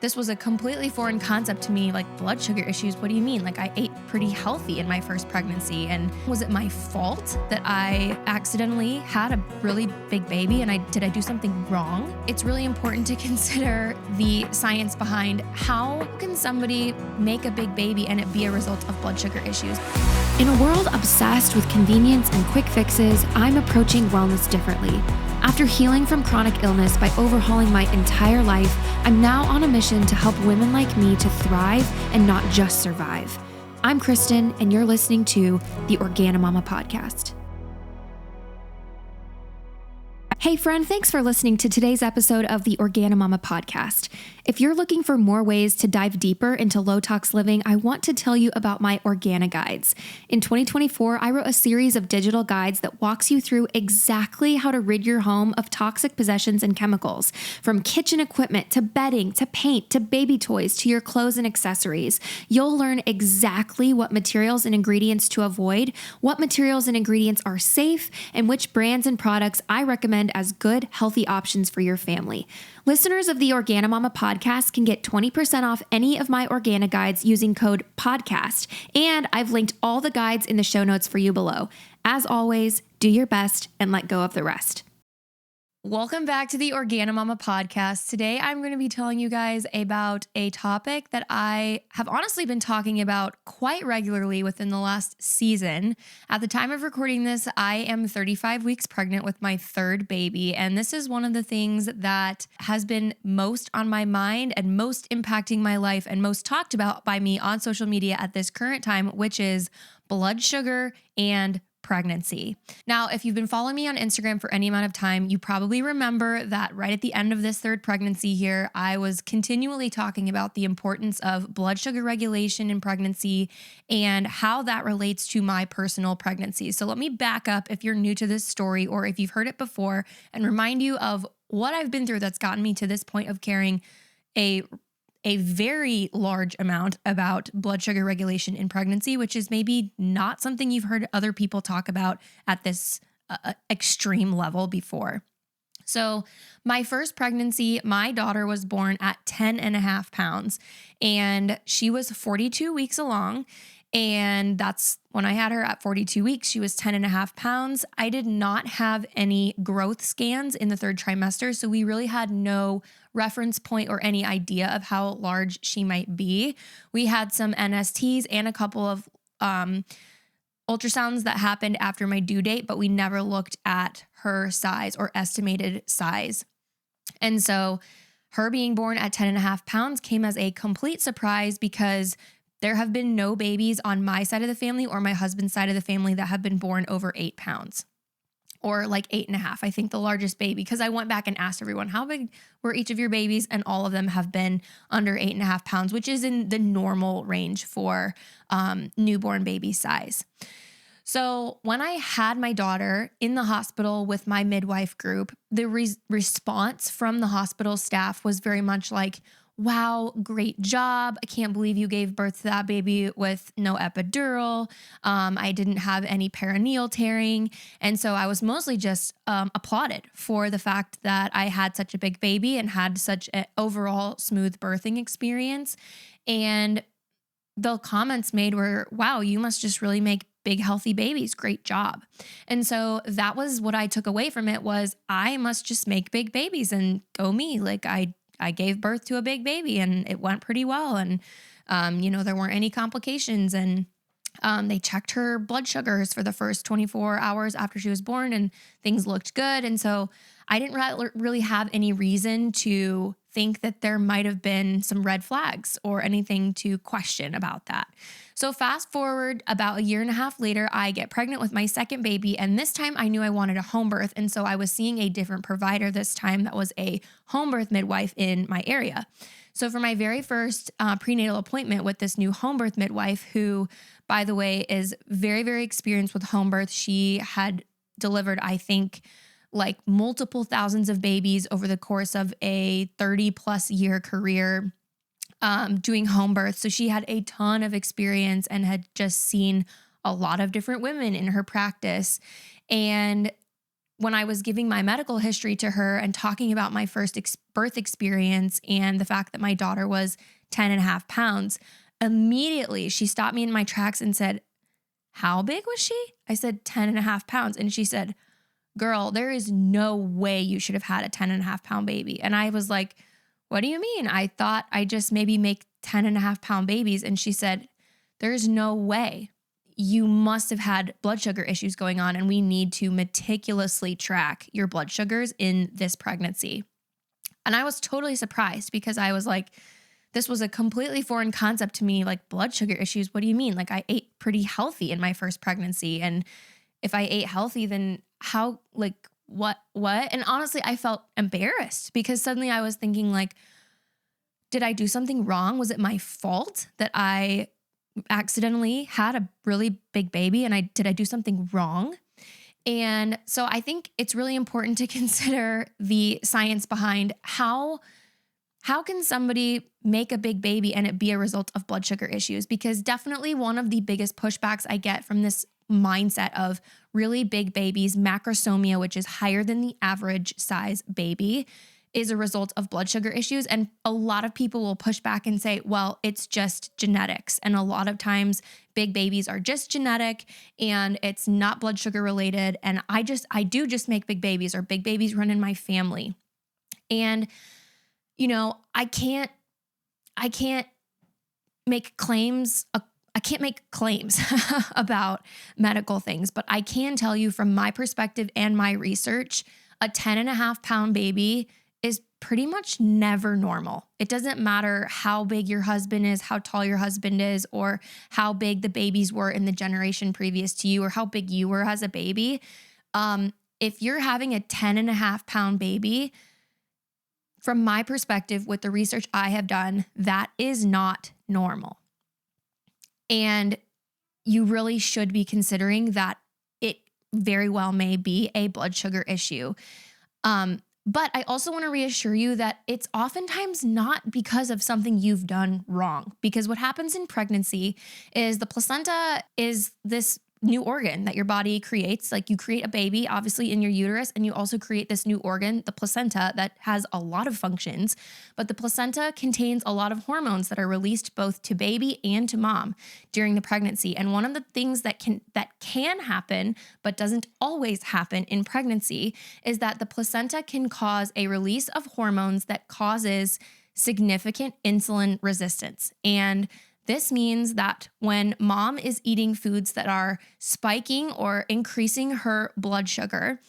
This was a completely foreign concept to me, like blood sugar issues. What do you mean? Like I ate pretty healthy in my first pregnancy. And was it my fault that I accidentally had a really big baby and did I do something wrong? It's really important to consider the science behind how can somebody make a big baby and it be a result of blood sugar issues. In a world obsessed with convenience and quick fixes, I'm approaching wellness differently. After healing from chronic illness by overhauling my entire life, I'm now on a mission to help women like me to thrive and not just survive. I'm Kristen, and you're listening to the Organomama podcast. Hey friend, thanks for listening to today's episode of the Organomama podcast. If you're looking for more ways to dive deeper into low-tox living, I want to tell you about my Organa Guides. In 2024, I wrote a series of digital guides that walks you through exactly how to rid your home of toxic possessions and chemicals, from kitchen equipment to bedding to paint to baby toys to your clothes and accessories. You'll learn exactly what materials and ingredients to avoid, what materials and ingredients are safe, and which brands and products I recommend as good, healthy options for your family. Listeners of the Organomama podcast can get 20% off any of my Organa Guides using code PODCAST, and I've linked all the guides in the show notes for you below. As always, do your best and let go of the rest. Welcome back to the Organomama podcast. Today, I'm going to be telling you guys about a topic that I have honestly been talking about quite regularly within the last season. At the time of recording this, I am 35 weeks pregnant with my third baby, and this is one of the things that has been most on my mind and most impacting my life and most talked about by me on social media at this current time, which is blood sugar and pregnancy. Now, if you've been following me on Instagram for any amount of time, you probably remember that right at the end of this third pregnancy here, I was continually talking about the importance of blood sugar regulation in pregnancy and how that relates to my personal pregnancy. So let me back up if you're new to this story or if you've heard it before and remind you of what I've been through that's gotten me to this point of carrying a very large amount about blood sugar regulation in pregnancy, which is maybe not something you've heard other people talk about at this extreme level before. So my first pregnancy, my daughter was born at 10 and a half pounds, and she was 42 weeks along. And that's when I had her at 42 weeks, she was 10 and a half pounds. I did not have any growth scans in the third trimester, so we really had no reference point or any idea of how large she might be. We had some NSTs and a couple of ultrasounds that happened after my due date, but we never looked at her size or estimated size. And so her being born at 10 and a half pounds came as a complete surprise because there have been no babies on my side of the family or my husband's side of the family that have been born over 8 pounds. Or like 8.5, I think the largest baby, because I went back and asked everyone, how big were each of your babies? And all of them have been under 8.5 pounds, which is in the normal range for newborn baby size. So when I had my daughter in the hospital with my midwife group, the response from the hospital staff was very much like, wow, great job. I can't believe you gave birth to that baby with no epidural. I didn't have any perineal tearing. And so I was mostly just applauded for the fact that I had such a big baby and had such an overall smooth birthing experience. And the comments made were, wow, you must just really make big, healthy babies. Great job. And so that was what I took away from it was I must just make big babies and go me. Like I gave birth to a big baby and it went pretty well. And, there weren't any complications and they checked her blood sugars for the first 24 hours after she was born and things looked good. And so I didn't really have any reason to think that there might have been some red flags or anything to question about that. So fast forward about 1.5 years later, I get pregnant with my second baby. And this time I knew I wanted a home birth. And so I was seeing a different provider this time that was a home birth midwife in my area. So for my very first prenatal appointment with this new home birth midwife, who, by the way, is very, very experienced with home birth, she had delivered, I think, like multiple thousands of babies over the course of a 30 plus year career doing home birth. So she had a ton of experience and had just seen a lot of different women in her practice. And when I was giving my medical history to her and talking about my first birth experience and the fact that my daughter was 10 and a half pounds, immediately she stopped me in my tracks and said, "How big was she?" I said, 10 and a half pounds. And she said, "Girl, there is no way you should have had a 10 and a half pound baby." And I was like, "What do you mean? I thought I just maybe make 10 and a half pound babies." And she said, "There's no way. You must have had blood sugar issues going on, and we need to meticulously track your blood sugars in this pregnancy." And I was totally surprised because I was like, this was a completely foreign concept to me, like blood sugar issues. What do you mean? Like I ate pretty healthy in my first pregnancy. And if I ate healthy, then how, like, what? And honestly, I felt embarrassed because suddenly I was thinking like, did I do something wrong? Was it my fault that I accidentally had a really big baby and did I do something wrong? And so I think it's really important to consider the science behind how can somebody make a big baby and it be a result of blood sugar issues? Because definitely one of the biggest pushbacks I get from this mindset of really big babies, macrosomia, which is higher than the average size baby, is a result of blood sugar issues. And a lot of people will push back and say, well, it's just genetics. And a lot of times big babies are just genetic and it's not blood sugar related. And I do just make big babies, or big babies run in my family. And, you know, I can't make claims. I can't make claims about medical things, but I can tell you from my perspective and my research, a 10 and a half pound baby is pretty much never normal. It doesn't matter how big your husband is, how tall your husband is, or how big the babies were in the generation previous to you, or how big you were as a baby. If you're having a 10 and a half pound baby, from my perspective, with the research I have done, that is not normal. And you really should be considering that it very well may be a blood sugar issue. But I also want to reassure you that it's oftentimes not because of something you've done wrong. Because what happens in pregnancy is the placenta is this new organ that your body creates. Like you create a baby, obviously, in your uterus, and you also create this new organ, the placenta, that has a lot of functions. But the placenta contains a lot of hormones that are released both to baby and to mom during the pregnancy. And one of the things that can happen, but doesn't always happen in pregnancy, is that the placenta can cause a release of hormones that causes significant insulin resistance. And this means that when mom is eating foods that are spiking or increasing her blood sugar,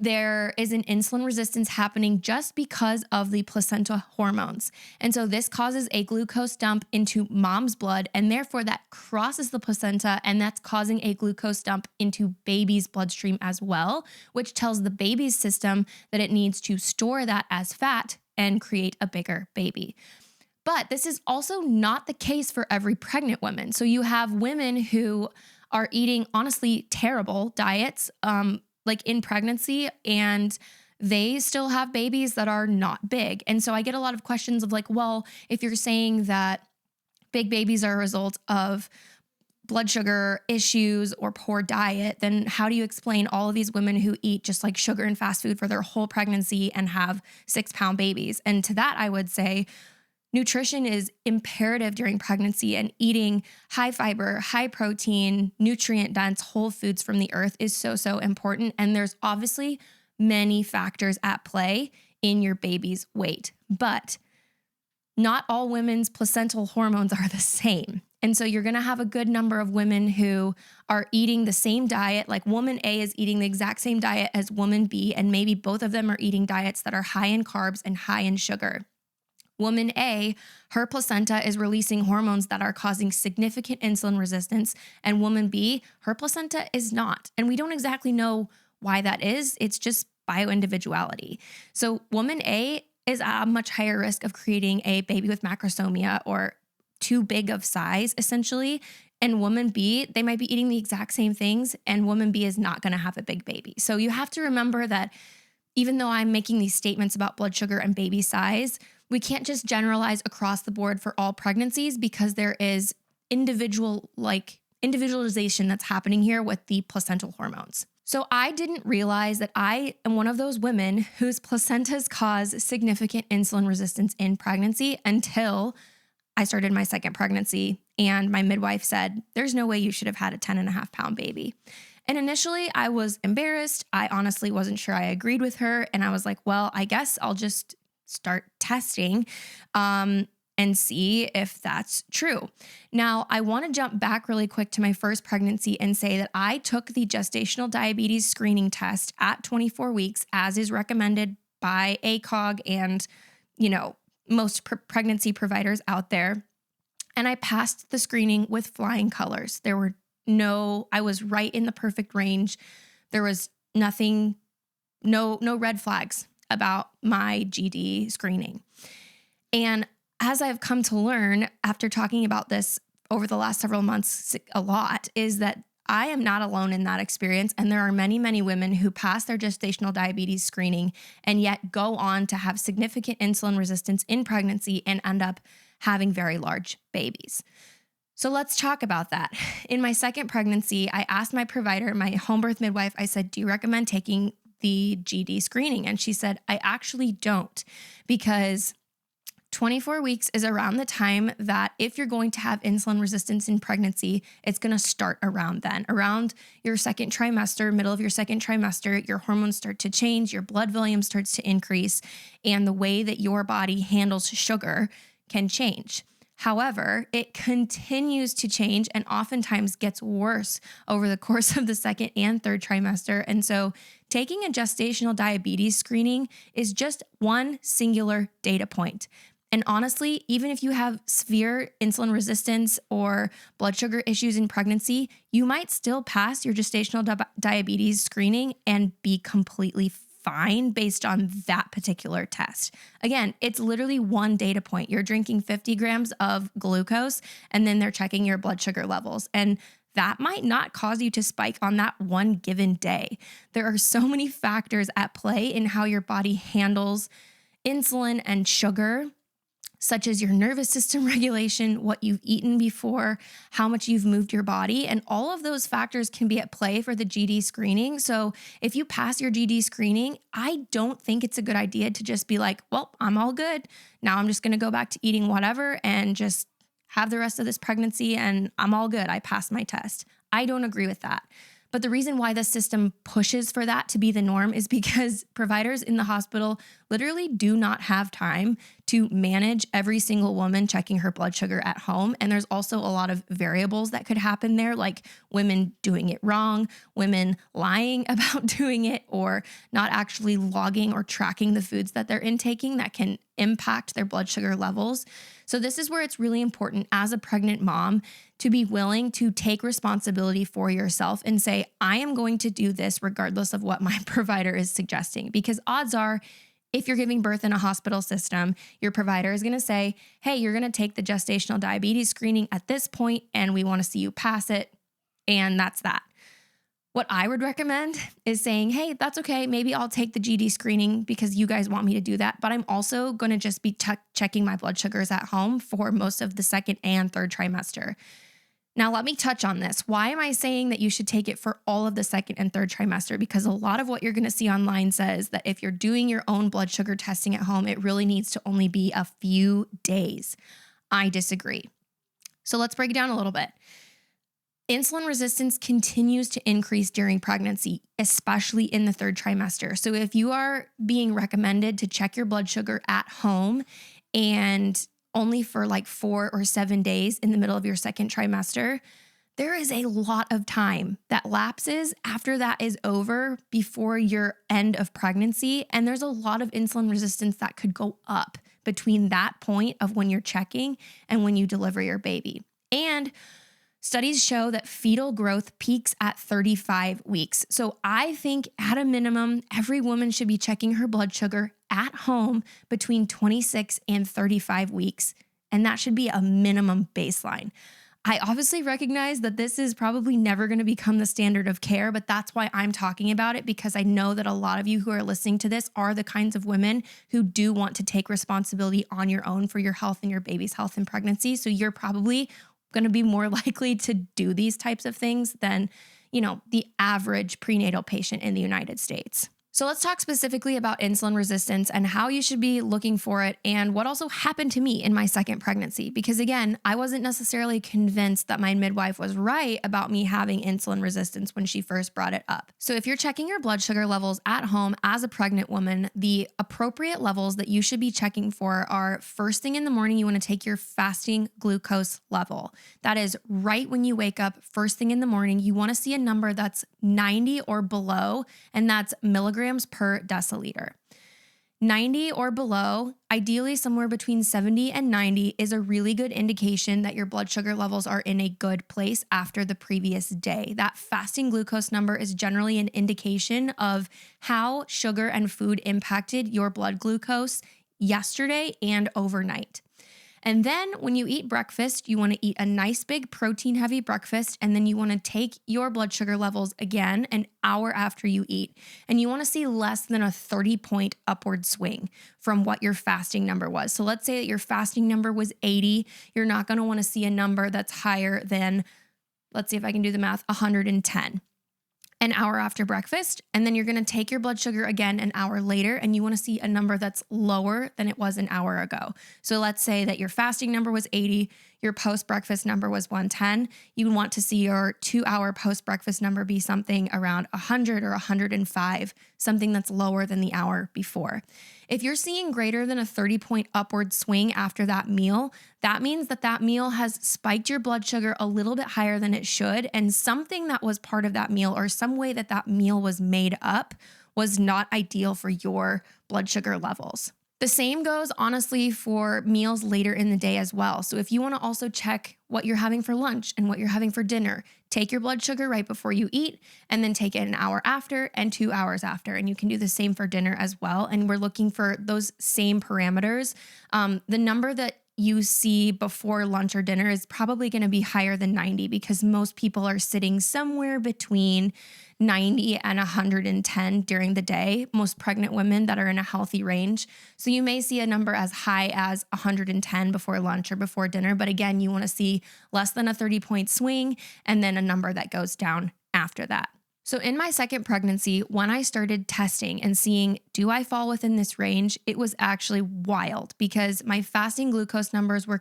there is an insulin resistance happening just because of the placenta hormones. And so this causes a glucose dump into mom's blood, and therefore that crosses the placenta, and that's causing a glucose dump into baby's bloodstream as well, which tells the baby's system that it needs to store that as fat and create a bigger baby. But this is also not the case for every pregnant woman. So you have women who are eating honestly terrible diets, like in pregnancy, and they still have babies that are not big. And so I get a lot of questions of like, well, if you're saying that big babies are a result of blood sugar issues or poor diet, then how do you explain all of these women who eat just like sugar and fast food for their whole pregnancy and have 6-pound babies? And to that, I would say, nutrition is imperative during pregnancy, and eating high fiber, high protein, nutrient dense whole foods from the earth is so, so important. And there's obviously many factors at play in your baby's weight, but not all women's placental hormones are the same. And so you're going to have a good number of women who are eating the same diet, like woman A is eating the exact same diet as woman B, and maybe both of them are eating diets that are high in carbs and high in sugar. Woman A, her placenta is releasing hormones that are causing significant insulin resistance, and woman B, her placenta is not. And we don't exactly know why that is. It's just bioindividuality. So woman A is at a much higher risk of creating a baby with macrosomia or too big of size, essentially. And woman B, they might be eating the exact same things, and woman B is not going to have a big baby. So you have to remember that even though I'm making these statements about blood sugar and baby size, we can't just generalize across the board for all pregnancies, because there is individualization that's happening here with the placental hormones. So I didn't realize that I am one of those women whose placentas cause significant insulin resistance in pregnancy until I started my second pregnancy. And my midwife said, there's no way you should have had a 10.5 pound baby. And initially I was embarrassed. I honestly wasn't sure I agreed with her. And I was like, well, I guess I'll just start testing and see if that's true. Now, I want to jump back really quick to my first pregnancy and say that I took the gestational diabetes screening test at 24 weeks, as is recommended by ACOG and, most pregnancy providers out there. And I passed the screening with flying colors. I was right in the perfect range. There was nothing, no red flags about my GD screening. And as I've come to learn after talking about this over the last several months a lot, is that I am not alone in that experience. And there are many, many women who pass their gestational diabetes screening and yet go on to have significant insulin resistance in pregnancy and end up having very large babies. So let's talk about that. In my second pregnancy, I asked my provider, my home birth midwife, I said, do you recommend taking the GD screening? And she said, I actually don't, because 24 weeks is around the time that if you're going to have insulin resistance in pregnancy, it's going to start around then. Around your second trimester, middle of your second trimester, your hormones start to change, your blood volume starts to increase, and the way that your body handles sugar can change. However, it continues to change and oftentimes gets worse over the course of the second and third trimester. And so taking a gestational diabetes screening is just one singular data point. And honestly, even if you have severe insulin resistance or blood sugar issues in pregnancy, you might still pass your gestational diabetes screening and be completely fine based on that particular test. Again, it's literally one data point. You're drinking 50 grams of glucose and then they're checking your blood sugar levels. And that might not cause you to spike on that one given day. There are so many factors at play in how your body handles insulin and sugar, such as your nervous system regulation, what you've eaten before, how much you've moved your body, and all of those factors can be at play for the GD screening. So if you pass your GD screening, I don't think it's a good idea to just be like, well, I'm all good. Now I'm just going to go back to eating whatever and just have the rest of this pregnancy and I'm all good. I passed my test. I don't agree with that. But the reason why the system pushes for that to be the norm is because providers in the hospital literally do not have time to manage every single woman checking her blood sugar at home. And there's also a lot of variables that could happen there, like women doing it wrong, women lying about doing it, or not actually logging or tracking the foods that they're intaking that can impact their blood sugar levels. So this is where it's really important as a pregnant mom to be willing to take responsibility for yourself and say, I am going to do this regardless of what my provider is suggesting. Because odds are, if you're giving birth in a hospital system, your provider is going to say, hey, you're going to take the gestational diabetes screening at this point, and we want to see you pass it. And that's that. What I would recommend is saying, hey, that's okay. Maybe I'll take the GD screening because you guys want me to do that. But I'm also going to just be checking my blood sugars at home for most of the second and third trimester. Now, let me touch on this. Why am I saying that you should take it for all of the second and third trimester? Because a lot of what you're going to see online says that if you're doing your own blood sugar testing at home, it really needs to only be a few days. I disagree. So let's break it down a little bit. Insulin resistance continues to increase during pregnancy, especially in the third trimester. So if you are being recommended to check your blood sugar at home and only for like 4 or 7 days in the middle of your second trimester, there is a lot of time that lapses after that is over before your end of pregnancy. And there's a lot of insulin resistance that could go up between that point of when you're checking and when you deliver your baby. And studies show that fetal growth peaks at 35 weeks. So I think at a minimum, every woman should be checking her blood sugar at home between 26 and 35 weeks. And that should be a minimum baseline. I obviously recognize that this is probably never going to become the standard of care, but that's why I'm talking about it, because I know that a lot of you who are listening to this are the kinds of women who do want to take responsibility on your own for your health and your baby's health in pregnancy. So you're probably going to be more likely to do these types of things than, the average prenatal patient in the United States. So let's talk specifically about insulin resistance and how you should be looking for it and what also happened to me in my second pregnancy. Because again, I wasn't necessarily convinced that my midwife was right about me having insulin resistance when she first brought it up. So if you're checking your blood sugar levels at home as a pregnant woman, the appropriate levels that you should be checking for are first thing in the morning, you want to take your fasting glucose level. That is right when you wake up, first thing in the morning, you want to see a number that's 90 or below, and that's milligrams per deciliter. 90 or below, ideally somewhere between 70 and 90, is a really good indication that your blood sugar levels are in a good place after the previous day. That fasting glucose number is generally an indication of how sugar and food impacted your blood glucose yesterday and overnight. And then when you eat breakfast, you want to eat a nice big protein heavy breakfast. And then you want to take your blood sugar levels again an hour after you eat. And you want to see less than a 30-point upward swing from what your fasting number was. So let's say that your fasting number was 80. You're not going to want to see a number that's higher than, let's see if I can do the math, 110. An hour after breakfast, and then you're going to take your blood sugar again an hour later, and you want to see a number that's lower than it was an hour ago. So let's say that your fasting number was 80, your post-breakfast number was 110. You want to see your 2-hour post-breakfast number be something around 100 or 105, something that's lower than the hour before. If you're seeing greater than a 30-point upward swing after that meal, that means that that meal has spiked your blood sugar a little bit higher than it should, and something that was part of that meal or some way that that meal was made up was not ideal for your blood sugar levels. The same goes honestly for meals later in the day as well. So if you want to also check what you're having for lunch and what you're having for dinner, take your blood sugar right before you eat and then take it an hour after and 2 hours after. And you can do the same for dinner as well. And we're looking for those same parameters. The number that you see before lunch or dinner is probably going to be higher than 90 because most people are sitting somewhere between 90 and 110 during the day, most pregnant women that are in a healthy range. So you may see a number as high as 110 before lunch or before dinner. But again, you want to see less than a 30-point swing and then a number that goes down after that. So in my second pregnancy, when I started testing and seeing, do I fall within this range, it was actually wild because my fasting glucose numbers were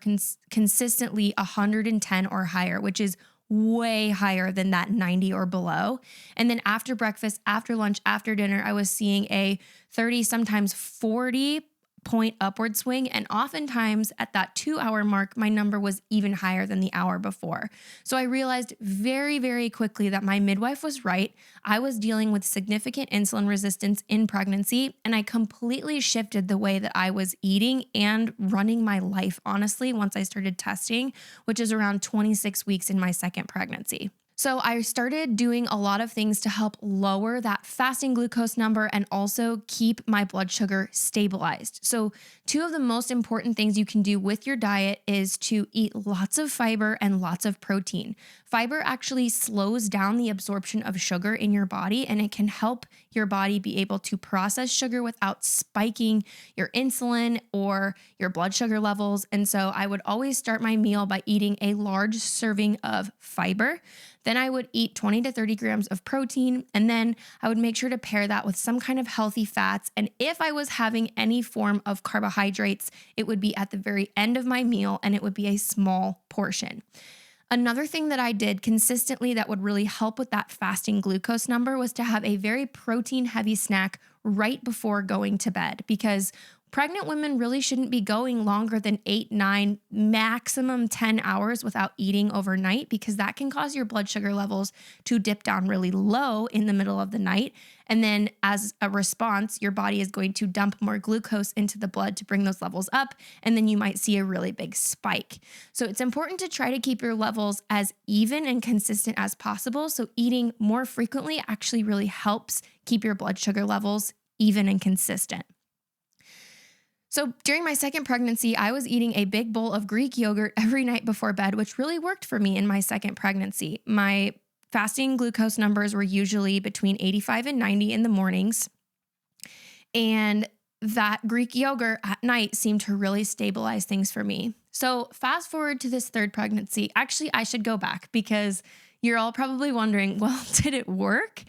consistently 110 or higher, which is way higher than that 90 or below. And then after breakfast, after lunch, after dinner, I was seeing a 30, sometimes 40-point upward swing. And oftentimes at that 2-hour mark, my number was even higher than the hour before. So I realized very, very quickly that my midwife was right. I was dealing with significant insulin resistance in pregnancy, and I completely shifted the way that I was eating and running my life, honestly, once I started testing, which is around 26 weeks in my second pregnancy. So I started doing a lot of things to help lower that fasting glucose number and also keep my blood sugar stabilized. So 2 of the most important things you can do with your diet is to eat lots of fiber and lots of protein. Fiber actually slows down the absorption of sugar in your body, and it can help your body be able to process sugar without spiking your insulin or your blood sugar levels. And so I would always start my meal by eating a large serving of fiber. Then I would eat 20 to 30 grams of protein, and then I would make sure to pair that with some kind of healthy fats. And if I was having any form of carbohydrates, it would be at the very end of my meal, and it would be a small portion. Another thing that I did consistently that would really help with that fasting glucose number was to have a very protein-heavy snack right before going to bed, because pregnant women really shouldn't be going longer than 8, 9, maximum 10 hours without eating overnight, because that can cause your blood sugar levels to dip down really low in the middle of the night. And then as a response, your body is going to dump more glucose into the blood to bring those levels up. And then you might see a really big spike. So it's important to try to keep your levels as even and consistent as possible. So eating more frequently actually really helps keep your blood sugar levels even and consistent. So during my second pregnancy, I was eating a big bowl of Greek yogurt every night before bed, which really worked for me in my second pregnancy. My fasting glucose numbers were usually between 85 and 90 in the mornings. And that Greek yogurt at night seemed to really stabilize things for me. So fast forward to this third pregnancy. Actually, I should go back because You're all probably wondering, well, did it work?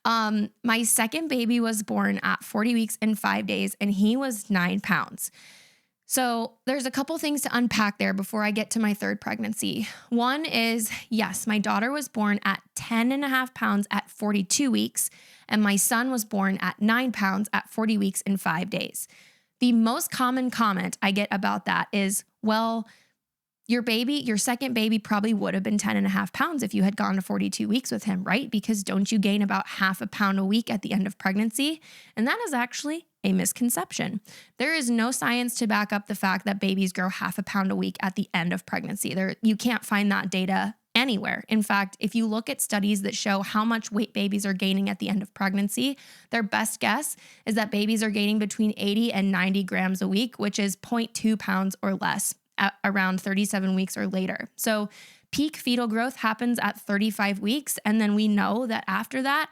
My second baby was born at 40 weeks and 5 days, and he was 9 pounds. So there's a couple things to unpack there before I get to my third pregnancy. One is, yes, my daughter was born at 10.5 pounds at 42 weeks, and my son was born at 9 pounds at 40 weeks and 5 days. The most common comment I get about that is, well, your second baby probably would have been 10.5 pounds if you had gone to 42 weeks with him, right? Because don't you gain about half a pound a week at the end of pregnancy? And that is actually a misconception. There is no science to back up the fact that babies grow half a pound a week at the end of pregnancy. You can't find that data anywhere. In fact, if you look at studies that show how much weight babies are gaining at the end of pregnancy, their best guess is that babies are gaining between 80 and 90 grams a week, which is 0.2 pounds or less at around 37 weeks or later. So peak fetal growth happens at 35 weeks. And then we know that after that,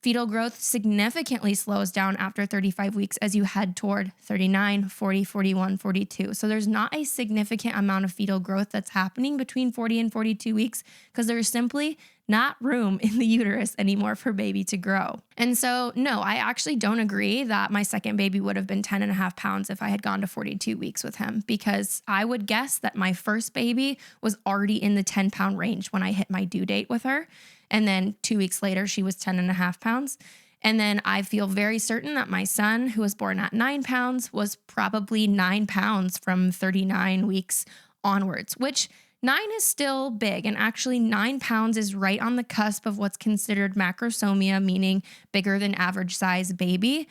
fetal growth significantly slows down after 35 weeks as you head toward 39, 40, 41, 42. So there's not a significant amount of fetal growth that's happening between 40 and 42 weeks because there's simply not room in the uterus anymore for baby to grow. And so, no, I actually don't agree that my second baby would have been 10.5 pounds if I had gone to 42 weeks with him, because I would guess that my first baby was already in the 10-pound range when I hit my due date with her. And then 2 weeks later, she was 10.5 pounds. And then I feel very certain that my son, who was born at 9 pounds, was probably 9 pounds from 39 weeks onwards, which 9 is still big. And actually 9 pounds is right on the cusp of what's considered macrosomia, meaning bigger than average size baby.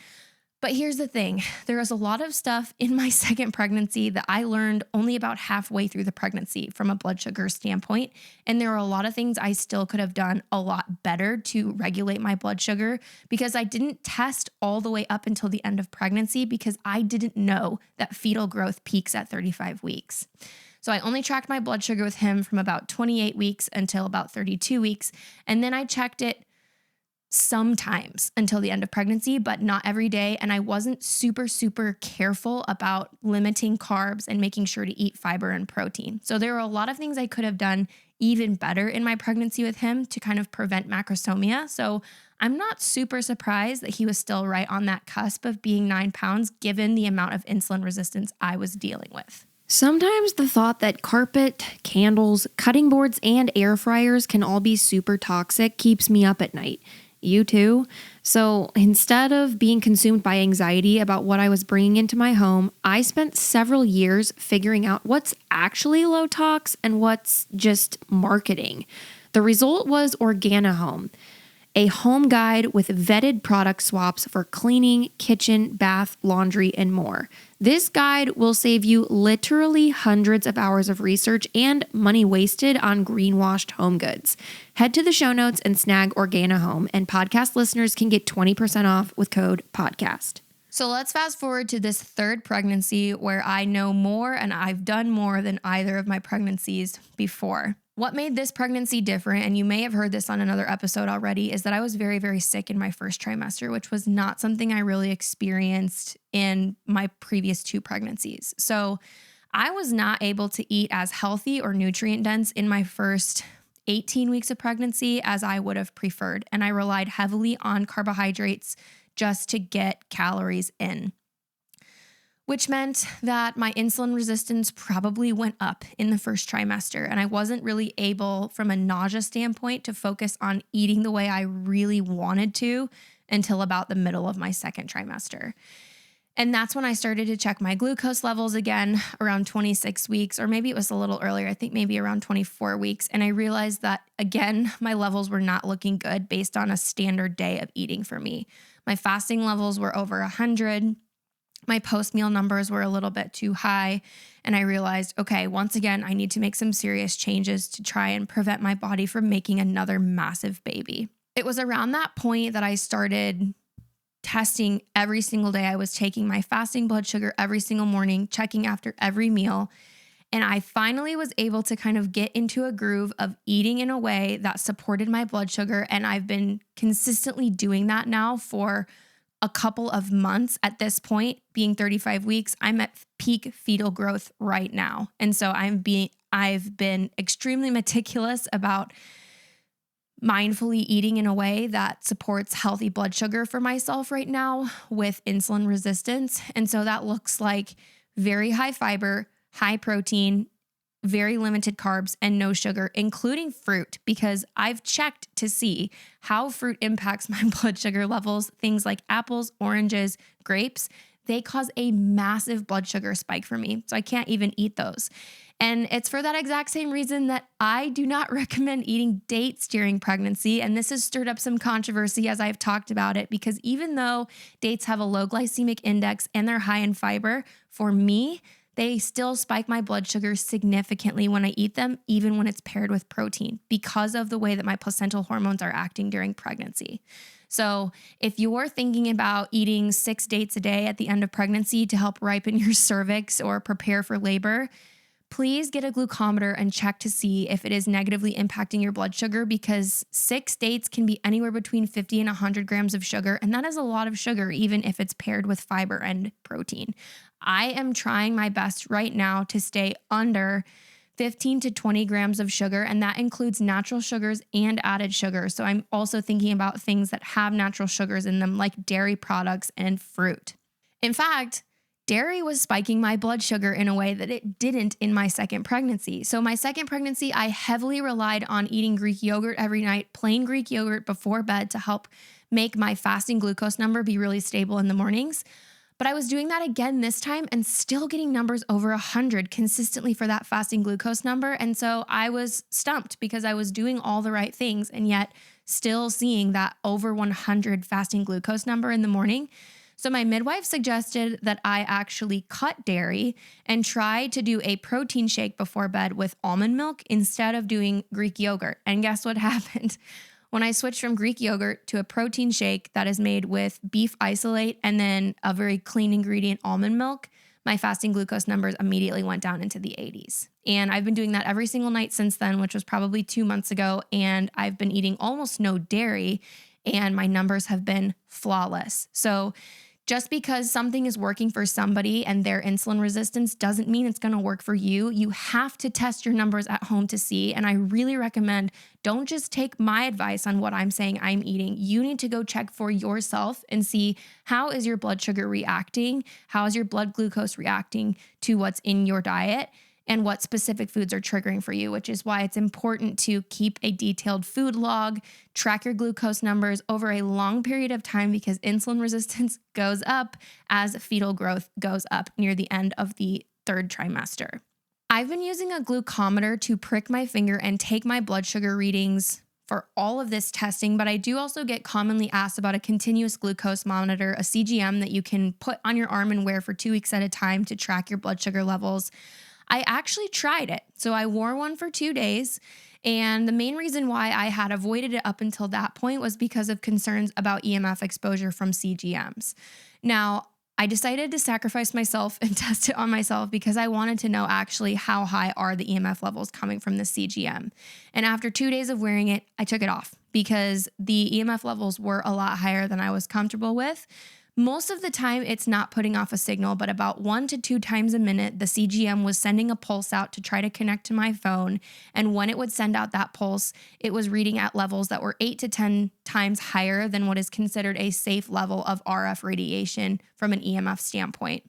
But here's the thing. There was a lot of stuff in my second pregnancy that I learned only about halfway through the pregnancy from a blood sugar standpoint. And there are a lot of things I still could have done a lot better to regulate my blood sugar because I didn't test all the way up until the end of pregnancy because I didn't know that fetal growth peaks at 35 weeks. So I only tracked my blood sugar with him from about 28 weeks until about 32 weeks. And then I checked it sometimes until the end of pregnancy, but not every day. And I wasn't super careful about limiting carbs and making sure to eat fiber and protein. So there were a lot of things I could have done even better in my pregnancy with him to kind of prevent macrosomia. So I'm not super surprised that he was still right on that cusp of being 9 pounds, given the amount of insulin resistance I was dealing with. Sometimes the thought that carpet, candles, cutting boards, and air fryers can all be super toxic keeps me up at night. You too? So instead of being consumed by anxiety about what I was bringing into my home, I spent several years figuring out what's actually low tox and what's just marketing. The result was Organahome, a home guide with vetted product swaps for cleaning, kitchen, bath, laundry, and more. This guide will save you literally hundreds of hours of research and money wasted on greenwashed home goods. Head to the show notes and snag Organahome, and podcast listeners can get 20% off with code PODCAST. So let's fast forward to this third pregnancy where I know more and I've done more than either of my pregnancies before. What made this pregnancy different, and you may have heard this on another episode already, is that I was very sick in my first trimester, which was not something I really experienced in my previous 2 pregnancies. So I was not able to eat as healthy or nutrient dense in my first 18 weeks of pregnancy as I would have preferred. And I relied heavily on carbohydrates just to get calories in, which meant that my insulin resistance probably went up in the first trimester. And I wasn't really able, from a nausea standpoint, to focus on eating the way I really wanted to until about the middle of my second trimester. And that's when I started to check my glucose levels again around 26 weeks, or maybe it was a little earlier, I think maybe around 24 weeks. And I realized that, again, my levels were not looking good based on a standard day of eating for me. My fasting levels were over 100. My post-meal numbers were a little bit too high. And I realized, okay, once again, I need to make some serious changes to try and prevent my body from making another massive baby. It was around that point that I started testing every single day. I was taking my fasting blood sugar every single morning, checking after every meal. And I finally was able to kind of get into a groove of eating in a way that supported my blood sugar. And I've been consistently doing that now for a couple of months. At this point, being 35 weeks, I'm at peak fetal growth right now. And so I've been extremely meticulous about mindfully eating in a way that supports healthy blood sugar for myself right now with insulin resistance. And so that looks like very high fiber, high protein, very limited carbs, and no sugar, including fruit, because I've checked to see how fruit impacts my blood sugar levels. Things like apples, oranges, grapes, they cause a massive blood sugar spike for me. So I can't even eat those. And it's for that exact same reason that I do not recommend eating dates during pregnancy. And this has stirred up some controversy as I've talked about it, because even though dates have a low glycemic index and they're high in fiber, for me, they still spike my blood sugar significantly when I eat them, even when it's paired with protein, because of the way that my placental hormones are acting during pregnancy. So if you're thinking about eating 6 dates a day at the end of pregnancy to help ripen your cervix or prepare for labor, please get a glucometer and check to see if it is negatively impacting your blood sugar, because 6 dates can be anywhere between 50 and 100 grams of sugar. And that is a lot of sugar, even if it's paired with fiber and protein. I am trying my best right now to stay under 15 to 20 grams of sugar, and that includes natural sugars and added sugar. So I'm also thinking about things that have natural sugars in them, like dairy products and fruit. In fact, dairy was spiking my blood sugar in a way that it didn't in my second pregnancy. So my second pregnancy, I heavily relied on eating Greek yogurt every night, plain Greek yogurt before bed, to help make my fasting glucose number be really stable in the mornings. But I was doing that again this time and still getting numbers over 100 consistently for that fasting glucose number. And so I was stumped because I was doing all the right things and yet still seeing that over 100 fasting glucose number in the morning. So my midwife suggested that I actually cut dairy and try to do a protein shake before bed with almond milk instead of doing Greek yogurt. And guess what happened? When I switched from Greek yogurt to a protein shake that is made with beef isolate and then a very clean ingredient almond milk, my fasting glucose numbers immediately went down into the 80s. And I've been doing that every single night since then, which was probably 2 months ago. And I've been eating almost no dairy, and my numbers have been flawless. So just because something is working for somebody and their insulin resistance doesn't mean it's going to work for you. You have to test your numbers at home to see. And I really recommend, don't just take my advice on what I'm saying I'm eating. You need to go check for yourself and see, how is your blood sugar reacting? How is your blood glucose reacting to what's in your diet? And what specific foods are triggering for you, which is why it's important to keep a detailed food log, track your glucose numbers over a long period of time, because insulin resistance goes up as fetal growth goes up near the end of the 3rd trimester. I've been using a glucometer to prick my finger and take my blood sugar readings for all of this testing, but I do also get commonly asked about a continuous glucose monitor, a CGM that you can put on your arm and wear for 2 weeks at a time to track your blood sugar levels. I actually tried it. So I wore one for 2 days. And the main reason why I had avoided it up until that point was because of concerns about EMF exposure from CGMs. Now, I decided to sacrifice myself and test it on myself because I wanted to know actually how high are the EMF levels coming from the CGM. And after 2 days of wearing it, I took it off because the EMF levels were a lot higher than I was comfortable with. Most of the time, it's not putting off a signal, but about 1 to 2 times a minute, the CGM was sending a pulse out to try to connect to my phone. And when it would send out that pulse, it was reading at levels that were 8 to 10 times higher than what is considered a safe level of RF radiation from an EMF standpoint.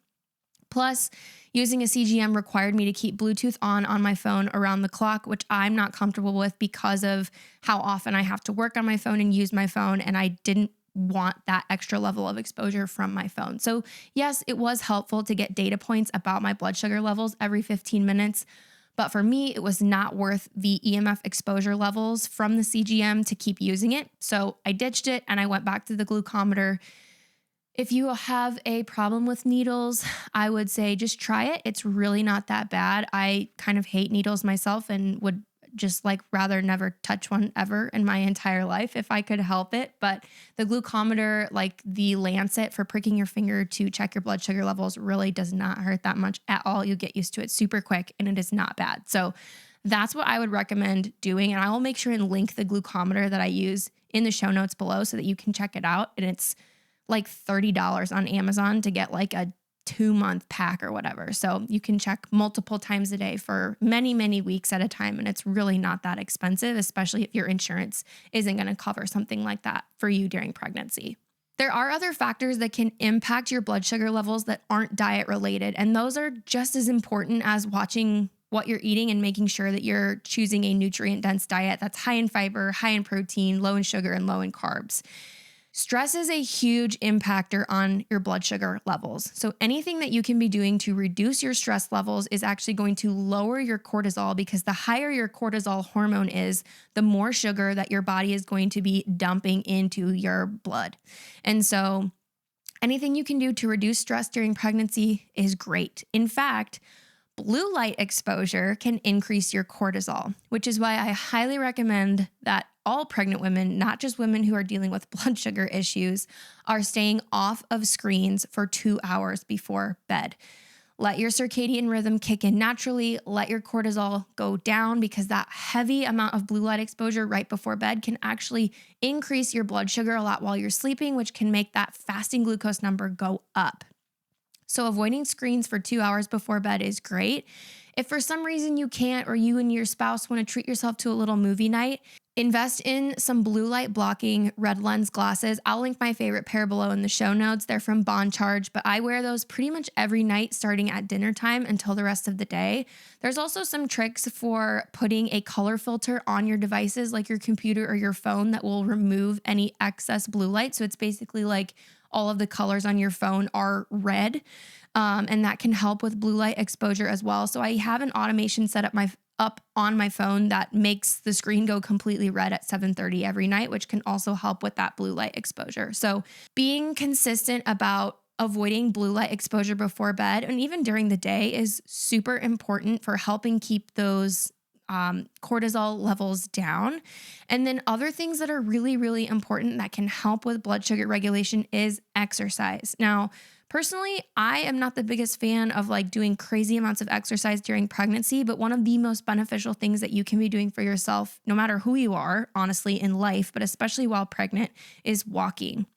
Plus, using a CGM required me to keep Bluetooth on my phone around the clock, which I'm not comfortable with because of how often I have to work on my phone and use my phone, and I didn't want that extra level of exposure from my phone. So yes, it was helpful to get data points about my blood sugar levels every 15 minutes, but for me, it was not worth the EMF exposure levels from the CGM to keep using it. So I ditched it and I went back to the glucometer. If you have a problem with needles, I would say just try it. It's really not that bad. I kind of hate needles myself and would just rather never touch one ever in my entire life if I could help it. But the glucometer, like the lancet for pricking your finger to check your blood sugar levels, really does not hurt that much at all. You get used to it super quick and it is not bad. So that's what I would recommend doing. And I will make sure and link the glucometer that I use in the show notes below so that you can check it out. And it's like $30 on Amazon to get like a 2-month pack or whatever. So you can check multiple times a day for many, many weeks at a time. And it's really not that expensive, especially if your insurance isn't going to cover something like that for you during pregnancy. There are other factors that can impact your blood sugar levels that aren't diet related. And those are just as important as watching what you're eating and making sure that you're choosing a nutrient dense diet that's high in fiber, high in protein, low in sugar, and low in carbs. Stress is a huge impactor on your blood sugar levels. So anything that you can be doing to reduce your stress levels is actually going to lower your cortisol, because the higher your cortisol hormone is, the more sugar that your body is going to be dumping into your blood. And so anything you can do to reduce stress during pregnancy is great. In fact, blue light exposure can increase your cortisol, which is why I highly recommend that all pregnant women, not just women who are dealing with blood sugar issues, are staying off of screens for 2 hours before bed. Let your circadian rhythm kick in naturally. Let your cortisol go down, because that heavy amount of blue light exposure right before bed can actually increase your blood sugar a lot while you're sleeping, which can make that fasting glucose number go up. So avoiding screens for 2 hours before bed is great. If for some reason you can't, or you and your spouse want to treat yourself to a little movie night, invest in some blue light blocking red lens glasses. I'll link my favorite pair below in the show notes. They're from Bond Charge, but I wear those pretty much every night starting at dinner time until the rest of the day. There's also some tricks for putting a color filter on your devices, like your computer or your phone, that will remove any excess blue light. So it's basically like all of the colors on your phone are red, and that can help with blue light exposure as well. So I have an automation set up on my phone that makes the screen go completely red at 7:30 every night, which can also help with that blue light exposure. So being consistent about avoiding blue light exposure before bed and even during the day is super important for helping keep those cortisol levels down. And then other things that are really, really important that can help with blood sugar regulation is exercise. Now, personally, I am not the biggest fan of like doing crazy amounts of exercise during pregnancy, but one of the most beneficial things that you can be doing for yourself, no matter who you are, honestly, in life, but especially while pregnant, is walking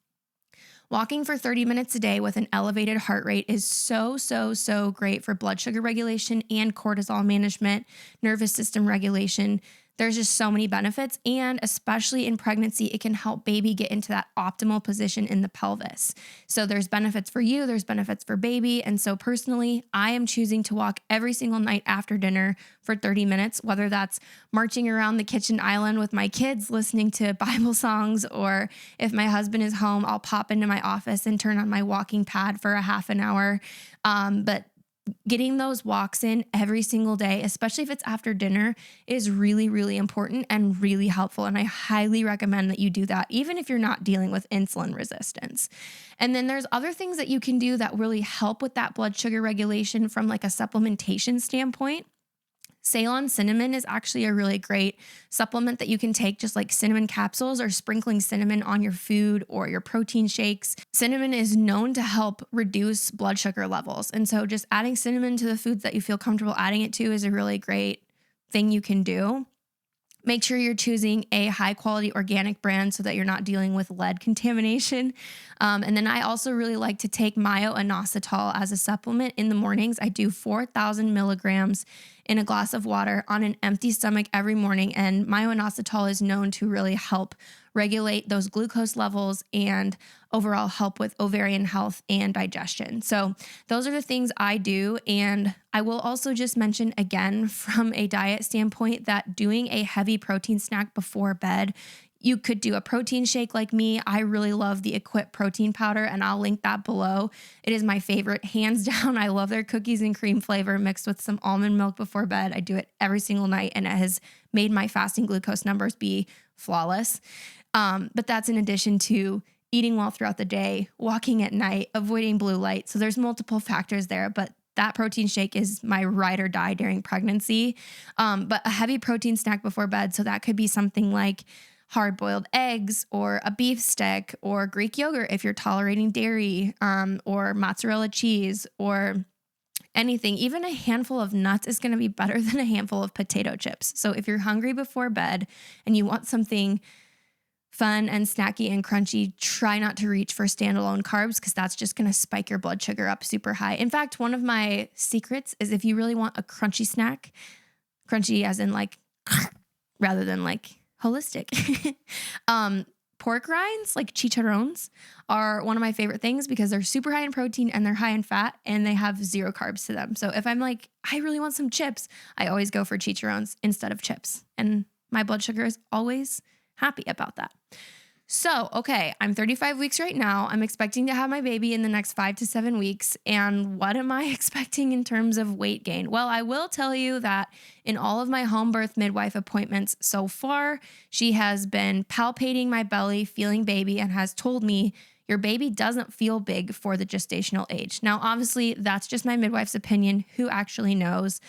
for 30 minutes a day with an elevated heart rate is so great for blood sugar regulation and cortisol management, nervous system regulation. There's just so many benefits, and especially in pregnancy, it can help baby get into that optimal position in the pelvis. So there's benefits for you, there's benefits for baby. And so personally, I am choosing to walk every single night after dinner for 30 minutes, whether that's marching around the kitchen island with my kids, listening to Bible songs, or if my husband is home, I'll pop into my office and turn on my walking pad for a half an hour. But getting those walks in every single day, especially if it's after dinner, is really, really important and really helpful. And I highly recommend that you do that, even if you're not dealing with insulin resistance. And then there's other things that you can do that really help with that blood sugar regulation from like a supplementation standpoint. Ceylon cinnamon is actually a really great supplement that you can take, just like cinnamon capsules or sprinkling cinnamon on your food or your protein shakes. Cinnamon is known to help reduce blood sugar levels. And so just adding cinnamon to the foods that you feel comfortable adding it to is a really great thing you can do. Make sure you're choosing a high quality organic brand so that you're not dealing with lead contamination. And then I also really like to take myo-inositol as a supplement in the mornings. I do 4,000 milligrams in a glass of water on an empty stomach every morning. And myo-inositol is known to really help regulate those glucose levels and overall help with ovarian health and digestion. So those are the things I do. And I will also just mention again, from a diet standpoint, that doing a heavy protein snack before bed, you could do a protein shake like me. I really love the Equip protein powder, and I'll link that below. It is my favorite, hands down. I love their cookies and cream flavor mixed with some almond milk before bed. I do it every single night, and it has made my fasting glucose numbers be flawless. But that's in addition to eating well throughout the day, walking at night, avoiding blue light. So there's multiple factors there, but that protein shake is my ride or die during pregnancy. But a heavy protein snack before bed, so that could be something like hard-boiled eggs or a beef stick or Greek yogurt if you're tolerating dairy, or mozzarella cheese or anything. Even a handful of nuts is going to be better than a handful of potato chips. So if you're hungry before bed and you want something fun and snacky and crunchy, try not to reach for standalone carbs because that's just going to spike your blood sugar up super high. In fact, one of my secrets is if you really want a crunchy snack, crunchy as in like rather than like holistic, pork rinds, like chicharrones, are one of my favorite things because they're super high in protein and they're high in fat and they have zero carbs to them. So if I'm like, I really want some chips, I always go for chicharrones instead of chips. And my blood sugar is always happy about that. So, okay, I'm 35 weeks right now. I'm expecting to have my baby in the next 5 to 7 weeks. And what am I expecting in terms of weight gain? Well, I will tell you that in all of my home birth midwife appointments so far, she has been palpating my belly, feeling baby, and has told me your baby doesn't feel big for the gestational age. Now, obviously, that's just my midwife's opinion. Who actually knows?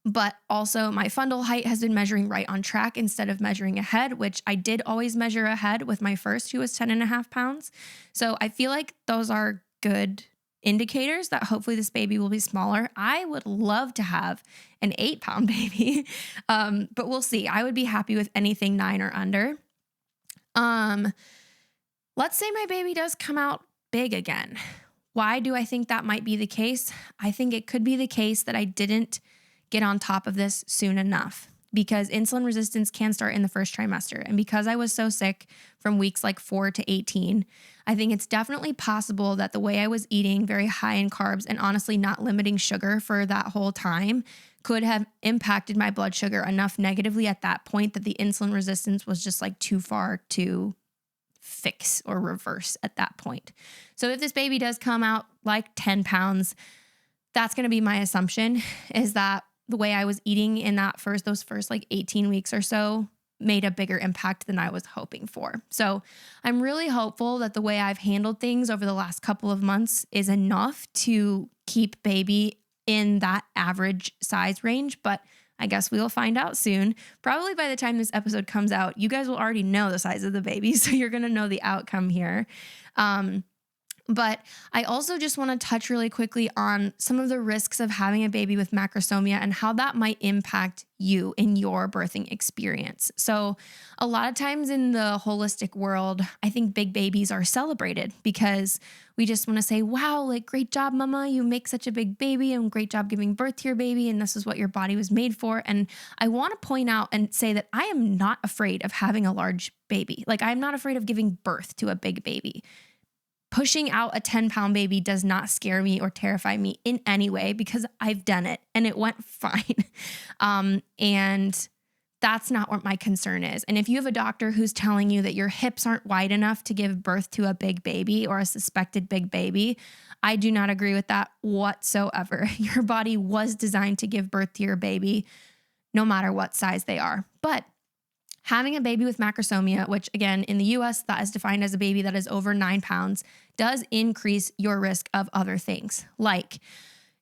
But also my fundal height has been measuring right on track instead of measuring ahead, which I did always measure ahead with my first, who was 10.5 pounds. So I feel like those are good indicators that hopefully this baby will be smaller. I would love to have an 8-pound baby, but we'll see. I would be happy with anything 9 or under. Let's say my baby does come out big again. Why do I think that might be the case? I think it could be the case that I didn't get on top of this soon enough because insulin resistance can start in the first trimester. And because I was so sick from weeks like 4 to 18, I think it's definitely possible that the way I was eating very high in carbs and honestly not limiting sugar for that whole time could have impacted my blood sugar enough negatively at that point that the insulin resistance was just like too far to fix or reverse at that point. So if this baby does come out like 10 pounds, that's going to be my assumption, is that the way I was eating in those first like 18 weeks or so made a bigger impact than I was hoping for. So I'm really hopeful that the way I've handled things over the last couple of months is enough to keep baby in that average size range, but I guess we'll find out soon. Probably by the time this episode comes out, you guys will already know the size of the baby, so you're going to know the outcome here. But I also just want to touch really quickly on some of the risks of having a baby with macrosomia and how that might impact you in your birthing experience. So a lot of times in the holistic world, I think big babies are celebrated because we just want to say, wow, like great job, mama, you make such a big baby and great job giving birth to your baby. And this is what your body was made for. And I want to point out and say that I am not afraid of having a large baby. Like I'm not afraid of giving birth to a big baby. Pushing out a 10-pound baby does not scare me or terrify me in any way because I've done it and it went fine. And that's not what my concern is. And if you have a doctor who's telling you that your hips aren't wide enough to give birth to a big baby or a suspected big baby, I do not agree with that whatsoever. Your body was designed to give birth to your baby no matter what size they are. But having a baby with macrosomia, which again, in the US, that is defined as a baby that is over 9 pounds, does increase your risk of other things like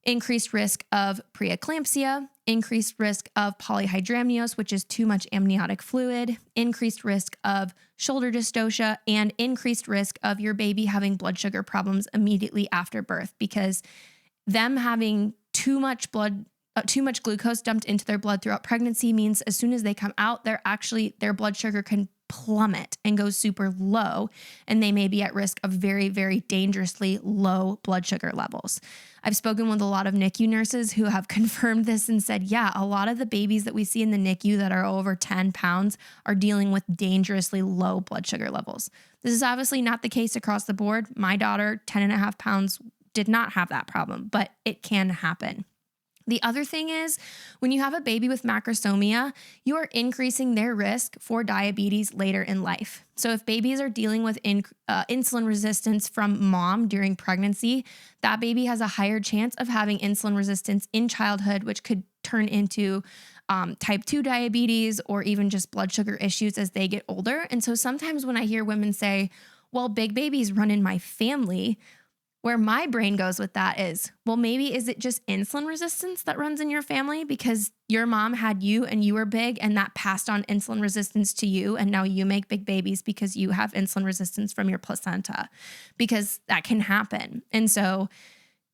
increased risk of preeclampsia, increased risk of polyhydramnios, which is too much amniotic fluid, increased risk of shoulder dystocia, and increased risk of your baby having blood sugar problems immediately after birth because them having too much glucose dumped into their blood throughout pregnancy means as soon as they come out, their blood sugar can plummet and go super low, and they may be at risk of very, very dangerously low blood sugar levels. I've spoken with a lot of NICU nurses who have confirmed this and said, yeah, a lot of the babies that we see in the NICU that are over 10 pounds are dealing with dangerously low blood sugar levels. This is obviously not the case across the board. My daughter, 10.5 pounds, did not have that problem, but it can happen. The other thing is when you have a baby with macrosomia, you are increasing their risk for diabetes later in life. So if babies are dealing with insulin resistance from mom during pregnancy, that baby has a higher chance of having insulin resistance in childhood, which could turn into type 2 diabetes or even just blood sugar issues as they get older. And so sometimes when I hear women say, well, big babies run in my family, where my brain goes with that is, well, maybe is it just insulin resistance that runs in your family because your mom had you and you were big and that passed on insulin resistance to you and now you make big babies because you have insulin resistance from your placenta, because that can happen. And so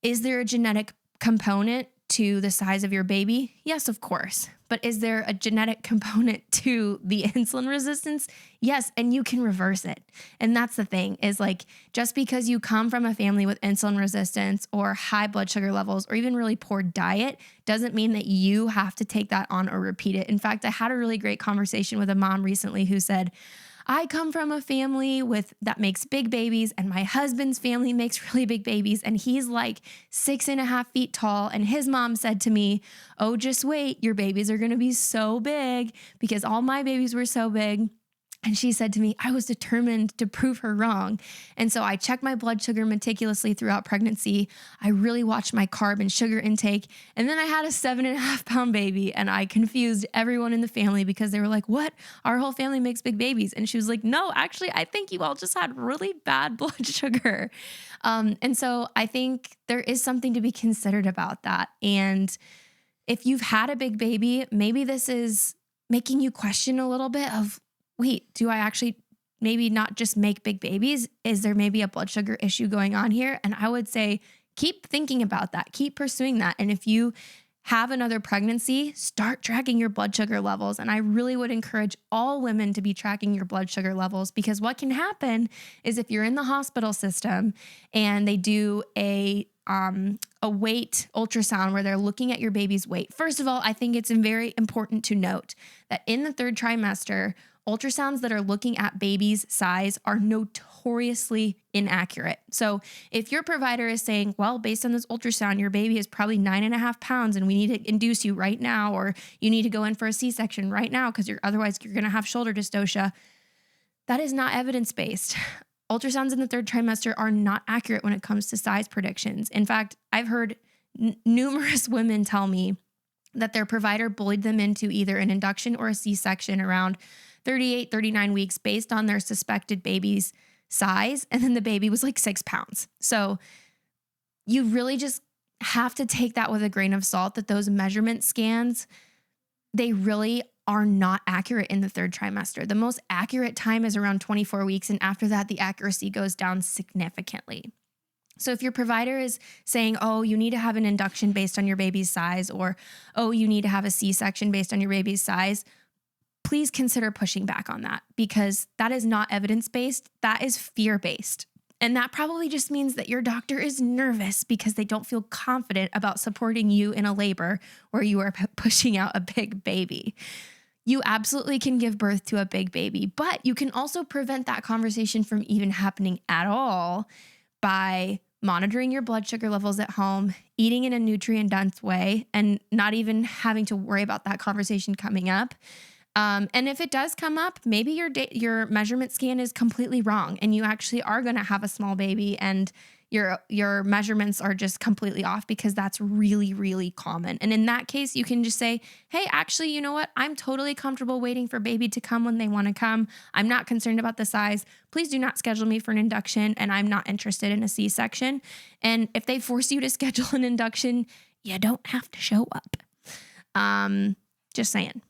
is there a genetic component to the size of your baby? Yes, of course. But is there a genetic component to the insulin resistance? Yes, and you can reverse it. And that's the thing, is like, just because you come from a family with insulin resistance or high blood sugar levels or even really poor diet doesn't mean that you have to take that on or repeat it. In fact, I had a really great conversation with a mom recently who said, I come from a family that makes big babies, and my husband's family makes really big babies, and he's like 6.5 feet tall. And his mom said to me, oh, just wait, your babies are going to be so big, because all my babies were so big. And she said to me, I was determined to prove her wrong. And so I checked my blood sugar meticulously throughout pregnancy. I really watched my carb and sugar intake. And then I had a 7.5 pound baby, and I confused everyone in the family because they were like, what? Our whole family makes big babies. And she was like, no, actually, I think you all just had really bad blood sugar. And so I think there is something to be considered about that. And if you've had a big baby, maybe this is making you question a little bit of, wait, do I actually maybe not just make big babies? Is there maybe a blood sugar issue going on here? And I would say, keep thinking about that, keep pursuing that. And if you have another pregnancy, start tracking your blood sugar levels. And I really would encourage all women to be tracking your blood sugar levels, because what can happen is if you're in the hospital system and they do a weight ultrasound where they're looking at your baby's weight. First of all, I think it's very important to note that in the third trimester, ultrasounds that are looking at baby's size are notoriously inaccurate. So if your provider is saying, well, based on this ultrasound, your baby is probably 9.5 pounds and we need to induce you right now, or you need to go in for a C-section right now because otherwise you're going to have shoulder dystocia, that is not evidence-based. Ultrasounds in the third trimester are not accurate when it comes to size predictions. In fact, I've heard numerous women tell me that their provider bullied them into either an induction or a C-section around 38, 39 weeks based on their suspected baby's size. And then the baby was like 6 pounds. So you really just have to take that with a grain of salt, that those measurement scans, they really are not accurate in the third trimester. The most accurate time is around 24 weeks. And after that, the accuracy goes down significantly. So if your provider is saying, oh, you need to have an induction based on your baby's size, or, oh, you need to have a C-section based on your baby's size, please consider pushing back on that, because that is not evidence-based. That is fear-based. And that probably just means that your doctor is nervous because they don't feel confident about supporting you in a labor where you are pushing out a big baby. You absolutely can give birth to a big baby, but you can also prevent that conversation from even happening at all by monitoring your blood sugar levels at home, eating in a nutrient-dense way, and not even having to worry about that conversation coming up. And if it does come up, maybe your measurement scan is completely wrong and you actually are going to have a small baby and your measurements are just completely off, because that's really, really common. And in that case, you can just say, hey, actually, you know what? I'm totally comfortable waiting for baby to come when they want to come. I'm not concerned about the size. Please do not schedule me for an induction, and I'm not interested in a C-section. And if they force you to schedule an induction, you don't have to show up. Just saying.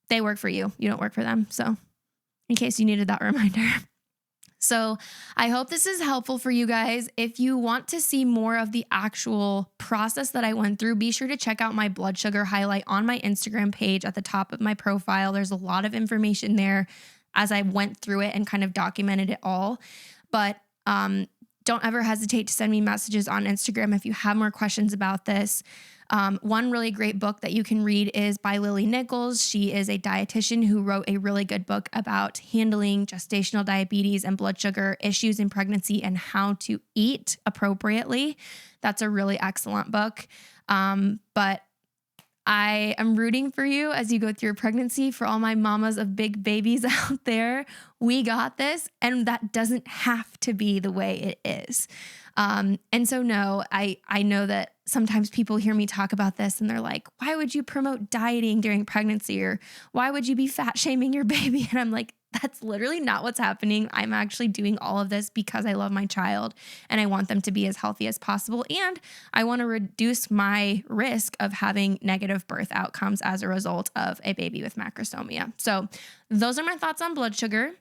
They work for you. You don't work for them. So in case you needed that reminder. So I hope this is helpful for you guys. If you want to see more of the actual process that I went through, be sure to check out my blood sugar highlight on my Instagram page at the top of my profile. There's a lot of information there as I went through it and kind of documented it all. But don't ever hesitate to send me messages on Instagram if you have more questions about this. One really great book that you can read is by Lily Nichols. She is a dietitian who wrote a really good book about handling gestational diabetes and blood sugar issues in pregnancy and how to eat appropriately. That's a really excellent book. But I am rooting for you as you go through your pregnancy. For all my mamas of big babies out there, we got this, and that doesn't have to be the way it is. And so no, I know that sometimes people hear me talk about this and they're like, why would you promote dieting during pregnancy? Or why would you be fat shaming your baby? And I'm like, that's literally not what's happening. I'm actually doing all of this because I love my child and I want them to be as healthy as possible. And I want to reduce my risk of having negative birth outcomes as a result of a baby with macrosomia. So those are my thoughts on blood sugar.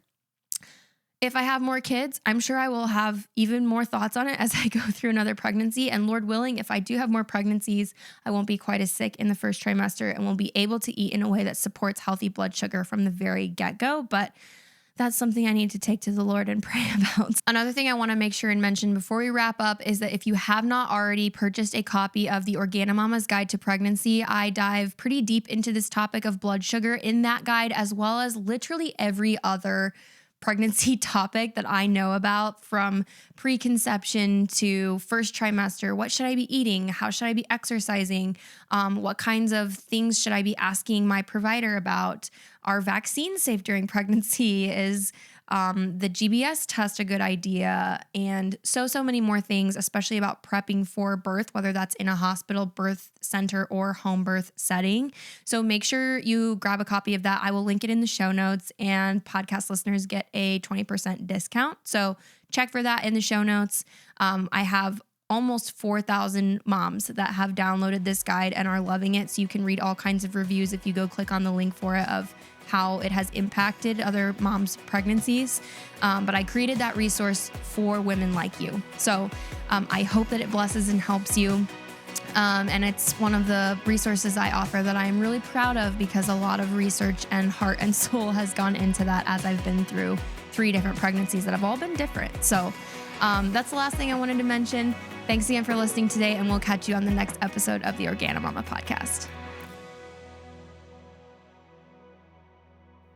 If I have more kids, I'm sure I will have even more thoughts on it as I go through another pregnancy. And Lord willing, if I do have more pregnancies, I won't be quite as sick in the first trimester and will be able to eat in a way that supports healthy blood sugar from the very get-go. But that's something I need to take to the Lord and pray about. Another thing I want to make sure and mention before we wrap up is that if you have not already purchased a copy of the Organomama's Guide to Pregnancy, I dive pretty deep into this topic of blood sugar in that guide, as well as literally every other pregnancy topic that I know about, from preconception to first trimester. What should I be eating? How should I be exercising? What kinds of things should I be asking my provider about? Are vaccines safe during pregnancy? Is the GBS test a good idea? And so many more things, especially about prepping for birth, whether that's in a hospital, birth center, or home birth setting. So make sure you grab a copy of that. I will link it in the show notes, and podcast listeners get a 20% discount. So check for that in the show notes. I have almost 4,000 moms that have downloaded this guide and are loving it. So you can read all kinds of reviews if you go click on the link for it of how it has impacted other moms' pregnancies. But I created that resource for women like you. So I hope that it blesses and helps you. And it's one of the resources I offer that I'm really proud of, because a lot of research and heart and soul has gone into that as I've been through 3 different pregnancies that have all been different. So that's the last thing I wanted to mention. Thanks again for listening today, and we'll catch you on the next episode of the Organomama podcast.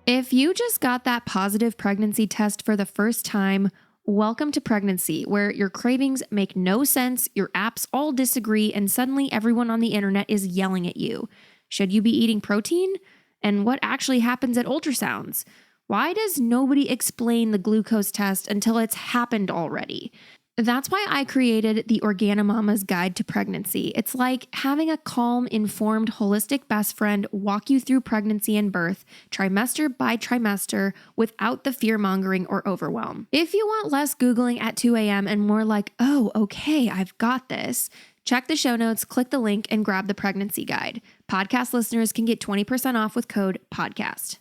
If you just got that positive pregnancy test for the first time, welcome to pregnancy, where your cravings make no sense, your apps all disagree, and suddenly everyone on the internet is yelling at you. Should you be eating protein? And what actually happens at ultrasounds? Why does nobody explain the glucose test until it's happened already? That's why I created the Organomama's Guide to Pregnancy. It's like having a calm, informed, holistic best friend walk you through pregnancy and birth, trimester by trimester, without the fear-mongering or overwhelm. If you want less Googling at 2 a.m. and more like, oh, okay, I've got this, check the show notes, click the link, and grab the pregnancy guide. Podcast listeners can get 20% off with code PODCAST.